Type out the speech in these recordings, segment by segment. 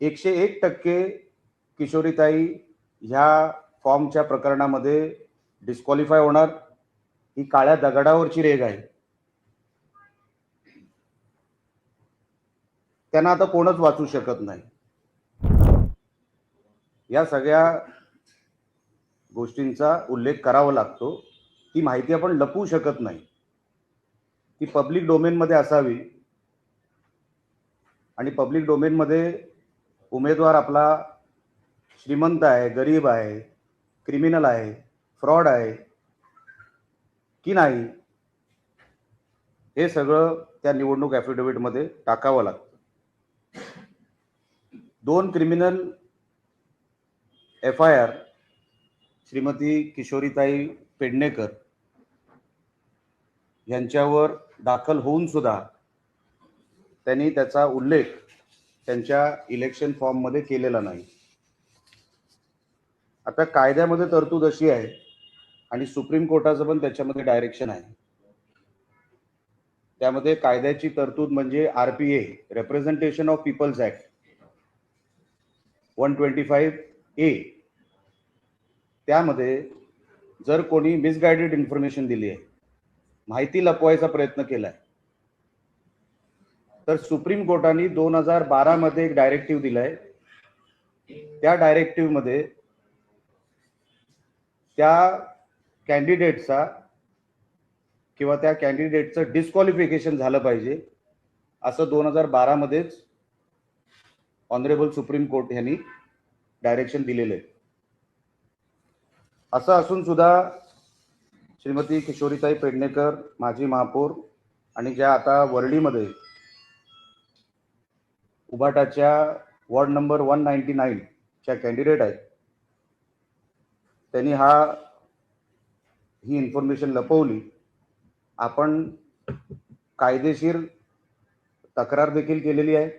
101% किशोरीताई ह्या फॉर्मच्या प्रकरणामध्ये डिस्क्वालिफाय होणार, ही काळ्या दगडावरची रेघ आहे. त्यांना आता कोणच वाचू शकत नाही. या सगळ्या गोष्टींचा उल्लेख करावा लागतो. ती माहिती आपण लपवू शकत नाही. ती पब्लिक डोमेनमध्ये असावी आणि पब्लिक डोमेनमध्ये उमेदवार आपला श्रीमंत आहे, गरीब आहे, क्रिमिनल आहे, फ्रॉड आहे की नाही, हे सगळं त्या निवडणूक ॲफिडेव्हिटमध्ये टाकावं लागतं. 2 क्रिमिनल FIR श्रीमती किशोरीताई पेडणेकर यांच्यावर दाखल होऊन सुद्धा त्यांनी त्याचा उल्लेख त्यांच्या इलेक्शन फॉर्ममध्ये केलेला नाही. आता कायद्यामध्ये तरतूद अशी आहे आणि सुप्रीम कोर्टाचं पण त्याच्यामध्ये डायरेक्शन आहे. त्यामध्ये कायद्याची तरतूद म्हणजे RPA representation of people's act 125A, त्यामध्ये जर कोणी मिसगाइडेड इन्फॉर्मेशन दिली आहे, माहिती लपवायचा प्रयत्न केलाय, तर सुप्रीम कोर्टाने 2012 मध्ये एक डायरेक्टिव्ह दिलाय. त्या डायरेक्टिव्ह मध्ये त्या कॅन्डिडेटचा किंवा त्या कॅन्डिडेटचं डिस्क्वालिफिकेशन झालं पाहिजे असं 2012 मध्येच ऑनरेबल सुप्रीम कोर्ट यांनी डायरेक्शन दिलेलं आहे. असं असून सुद्धा श्रीमती किशोरीताई पेडणेकर माजी महापौर आणि ज्या आता वरळीमध्ये उभाटाच्या वॉर्ड नंबर 199 च्या कॅन्डिडेट आहेत, त्यांनी ही इन्फॉर्मेशन लपवली. आपण कायदेशीर तक्रार देखील केलेली आहे.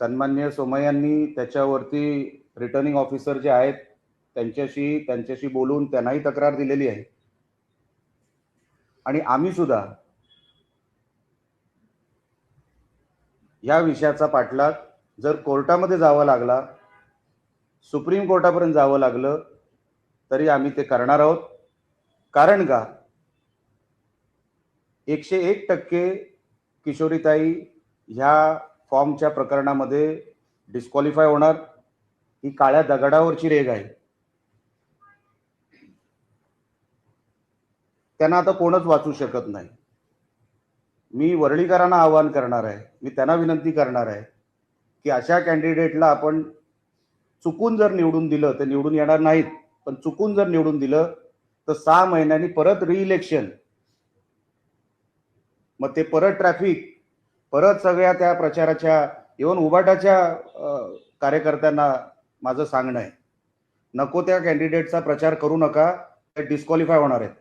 सन्माननीय सोमय्यांनी त्याच्यावरती रिटर्निंग ऑफिसर जे आहेत त्यांच्याशी बोलून त्यांनाही तक्रार दिलेली आहे. आणि आम्ही सुद्धा या विषयाचा पाठलाग जर कोर्टामध्ये जावं लागला, सुप्रीम कोर्टापर्यंत जावं लागलं, तरी आम्ही ते करणार आहोत. कारण का 101% किशोरीताई ह्या फॉर्मच्या प्रकरणामध्ये डिस्क्वालिफाय होणार, ही काळ्या दगडावरची रेघ आहे. त्यांना आता कोणच वाचू शकत नाही. मी वरळीकरांना आवाहन करणार आहे, मी त्यांना विनंती करणार आहे की अशा कॅन्डिडेटला आपण चुकून जर निवडून दिलं तर निवडून येणार नाहीत, पण चुकून जर निवडून दिलं तर 6 महिन्यांनी परत रिइलेक्शन, मग ते परत ट्रॅफिक, परत सगळ्या त्या प्रचाराच्या, इव्हन उभाटाच्या कार्यकर्त्यांना माझं सांगणं आहे, नको त्या कॅन्डिडेटचा प्रचार करू नका, ते डिस्क्वालिफाय होणार आहेत.